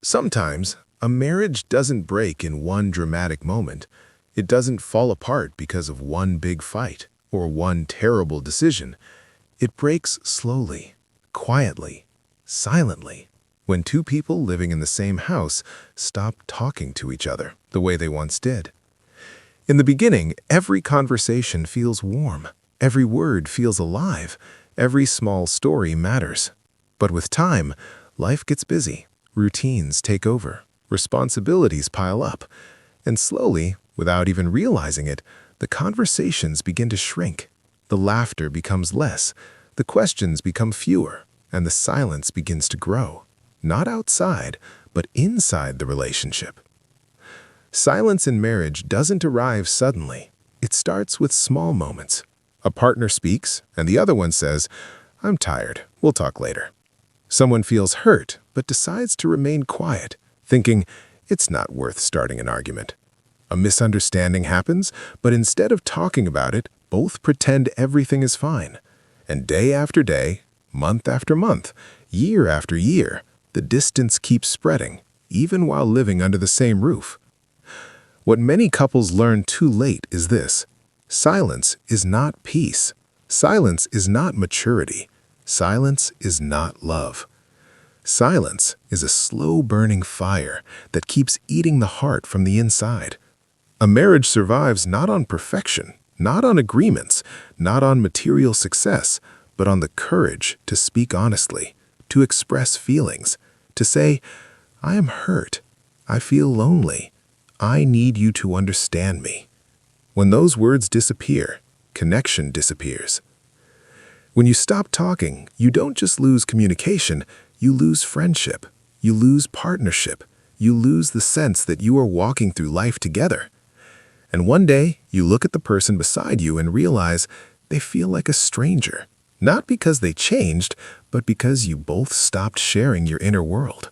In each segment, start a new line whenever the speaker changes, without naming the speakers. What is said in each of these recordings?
Sometimes, a marriage doesn't break in one dramatic moment. It doesn't fall apart because of one big fight or one terrible decision. It breaks slowly, quietly, silently, when two people living in the same house stop talking to each other the way they once did. In the beginning, every conversation feels warm. Every word feels alive. Every small story matters. But with time, life gets busy. Routines take over. Responsibilities pile up. And slowly, without even realizing it, the conversations begin to shrink. The laughter becomes less. The questions become fewer. And the silence begins to grow. Not outside, but inside the relationship. Silence in marriage doesn't arrive suddenly. It starts with small moments. A partner speaks, and the other one says, "I'm tired, we'll talk later." Someone feels hurt, but decides to remain quiet, thinking, "It's not worth starting an argument." A misunderstanding happens, but instead of talking about it, both pretend everything is fine. And day after day, month after month, year after year, the distance keeps spreading, even while living under the same roof. What many couples learn too late is this: silence is not peace. Silence is not maturity. Silence is not love. Silence is a slow-burning fire that keeps eating the heart from the inside. A marriage survives not on perfection, not on agreements, not on material success, but on the courage to speak honestly, to express feelings, to say, "I am hurt. I feel lonely. I need you to understand me." When those words disappear, connection disappears. When you stop talking, you don't just lose communication, you lose friendship, you lose partnership, you lose the sense that you are walking through life together. And one day, you look at the person beside you and realize they feel like a stranger, not because they changed, but because you both stopped sharing your inner world.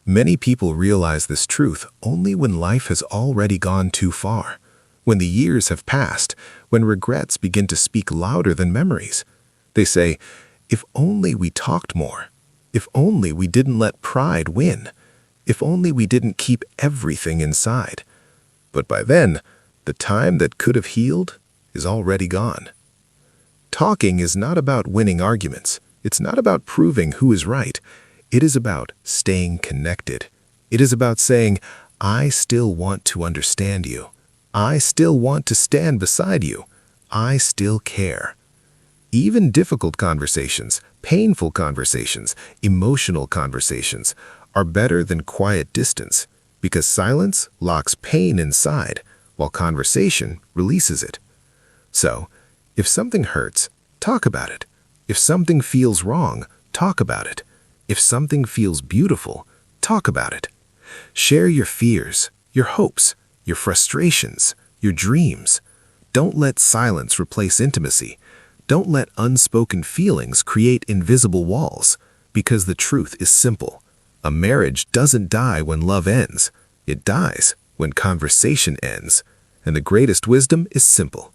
Many people realize this truth only when life has already gone too far, when the years have passed, when regrets begin to speak louder than memories. They say, "If only we talked more. If only we didn't let pride win. If only we didn't keep everything inside." But by then, the time that could have healed is already gone. Talking is not about winning arguments. It's not about proving who is right. It is about staying connected. It is about saying, "I still want to understand you. I still want to stand beside you. I still care." Even difficult conversations, painful conversations, emotional conversations are better than quiet distance, because silence locks pain inside, while conversation releases it. So, if something hurts, talk about it. If something feels wrong, talk about it. If something feels beautiful, talk about it. Share your fears, your hopes, your frustrations, your dreams. Don't let silence replace intimacy. Don't let unspoken feelings create invisible walls, because the truth is simple. A marriage doesn't die when love ends. It dies when conversation ends. And the greatest wisdom is simple: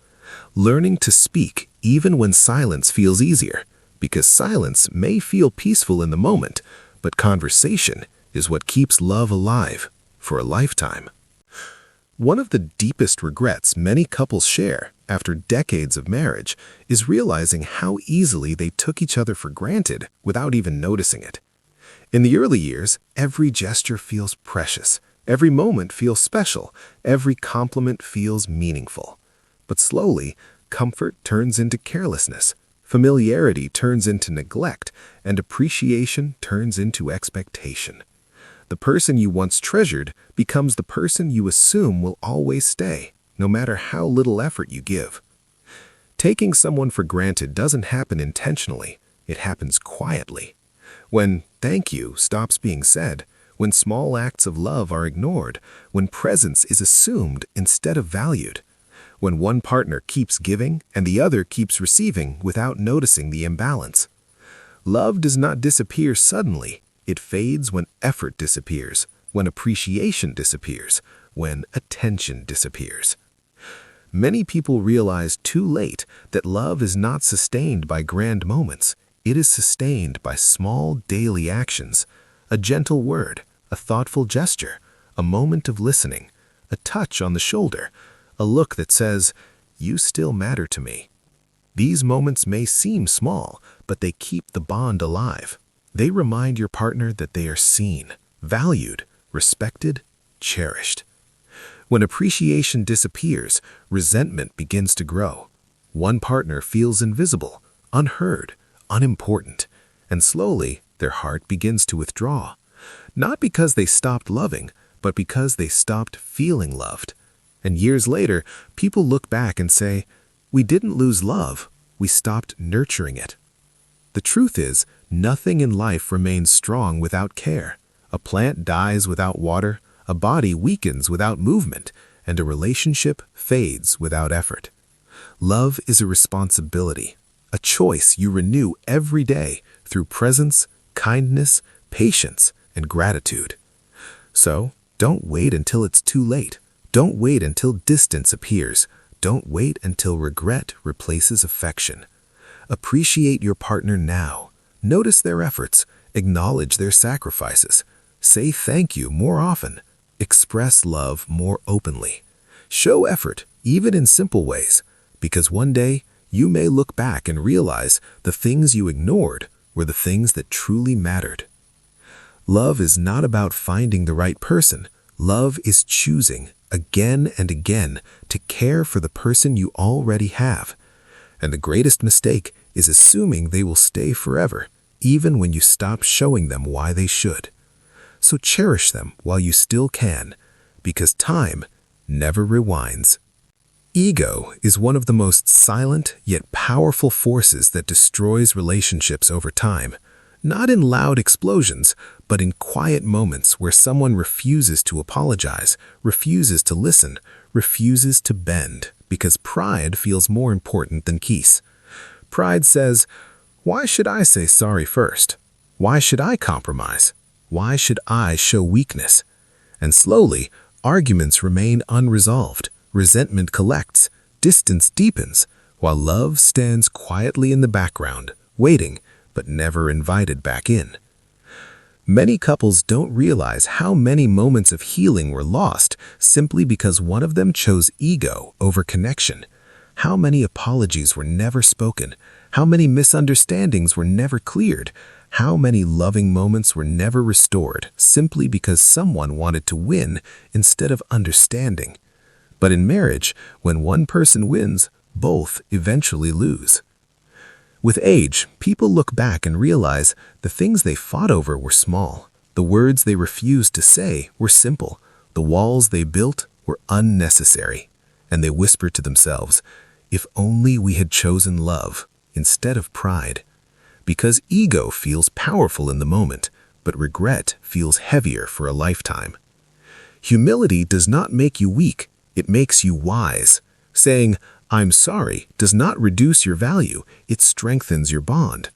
learning to speak even when silence feels easier, because silence may feel peaceful in the moment, but conversation is what keeps love alive for a lifetime. One of the deepest regrets many couples share after decades of marriage is realizing how easily they took each other for granted without even noticing it. In the early years, every gesture feels precious, every moment feels special, every compliment feels meaningful. But slowly, comfort turns into carelessness, familiarity turns into neglect, and appreciation turns into expectation. The person you once treasured becomes the person you assume will always stay, no matter how little effort you give. Taking someone for granted doesn't happen intentionally. It happens quietly. When "thank you" stops being said, when small acts of love are ignored, when presence is assumed instead of valued, when one partner keeps giving and the other keeps receiving without noticing the imbalance. Love does not disappear suddenly. It fades when effort disappears, when appreciation disappears, when attention disappears. Many people realize too late that love is not sustained by grand moments. It is sustained by small daily actions: a gentle word, a thoughtful gesture, a moment of listening, a touch on the shoulder, a look that says, "You still matter to me." These moments may seem small, but they keep the bond alive. They remind your partner that they are seen, valued, respected, cherished. When appreciation disappears, resentment begins to grow. One partner feels invisible, unheard, unimportant, and slowly their heart begins to withdraw. Not because they stopped loving, but because they stopped feeling loved. And years later, people look back and say, "We didn't lose love, we stopped nurturing it." The truth is, nothing in life remains strong without care. A plant dies without water, a body weakens without movement, and a relationship fades without effort. Love is a responsibility, a choice you renew every day through presence, kindness, patience, and gratitude. So, don't wait until it's too late. Don't wait until distance appears. Don't wait until regret replaces affection. Appreciate your partner now. Notice their efforts. Acknowledge their sacrifices. Say thank you more often. Express love more openly. Show effort, even in simple ways, because one day you may look back and realize the things you ignored were the things that truly mattered. Love is not about finding the right person. Love is choosing, again and again, to care for the person you already have. And the greatest mistake is assuming they will stay forever, even when you stop showing them why they should. So cherish them while you still can, because time never rewinds. Ego is one of the most silent yet powerful forces that destroys relationships over time. Not in loud explosions, but in quiet moments where someone refuses to apologize, refuses to listen, refuses to bend, because pride feels more important than peace. Pride says, "Why should I say sorry first? Why should I compromise? Why should I show weakness?" And slowly, arguments remain unresolved, resentment collects, distance deepens, while love stands quietly in the background, waiting, but never invited back in. Many couples don't realize how many moments of healing were lost simply because one of them chose ego over connection. How many apologies were never spoken, how many misunderstandings were never cleared, how many loving moments were never restored simply because someone wanted to win instead of understanding. But in marriage, when one person wins, both eventually lose. With age, people look back and realize the things they fought over were small. The words they refused to say were simple. The walls they built were unnecessary. And they whisper to themselves, "If only we had chosen love instead of pride." Because ego feels powerful in the moment, but regret feels heavier for a lifetime. Humility does not make you weak, it makes you wise. Saying, "I'm sorry," does not reduce your value, it strengthens your bond.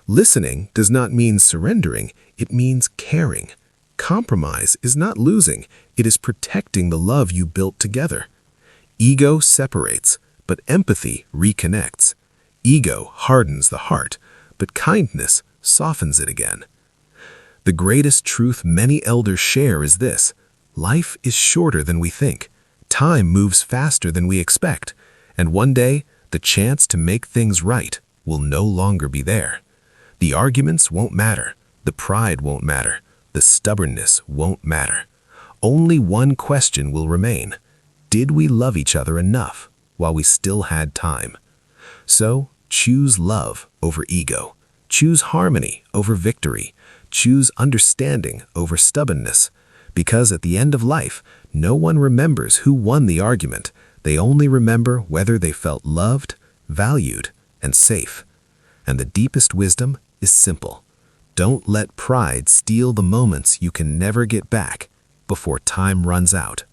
Listening does not mean surrendering, it means caring. Compromise is not losing, it is protecting the love you built together. Ego separates, but empathy reconnects. Ego hardens the heart, but kindness softens it again. The greatest truth many elders share is this: life is shorter than we think. Time moves faster than we expect. And one day, the chance to make things right will no longer be there. The arguments won't matter. The pride won't matter. The stubbornness won't matter. Only one question will remain: did we love each other enough while we still had time? So, choose love over ego. Choose harmony over victory. Choose understanding over stubbornness. Because at the end of life, no one remembers who won the argument. They only remember whether they felt loved, valued, and safe. And the deepest wisdom is simple. Don't let pride steal the moments you can never get back before time runs out.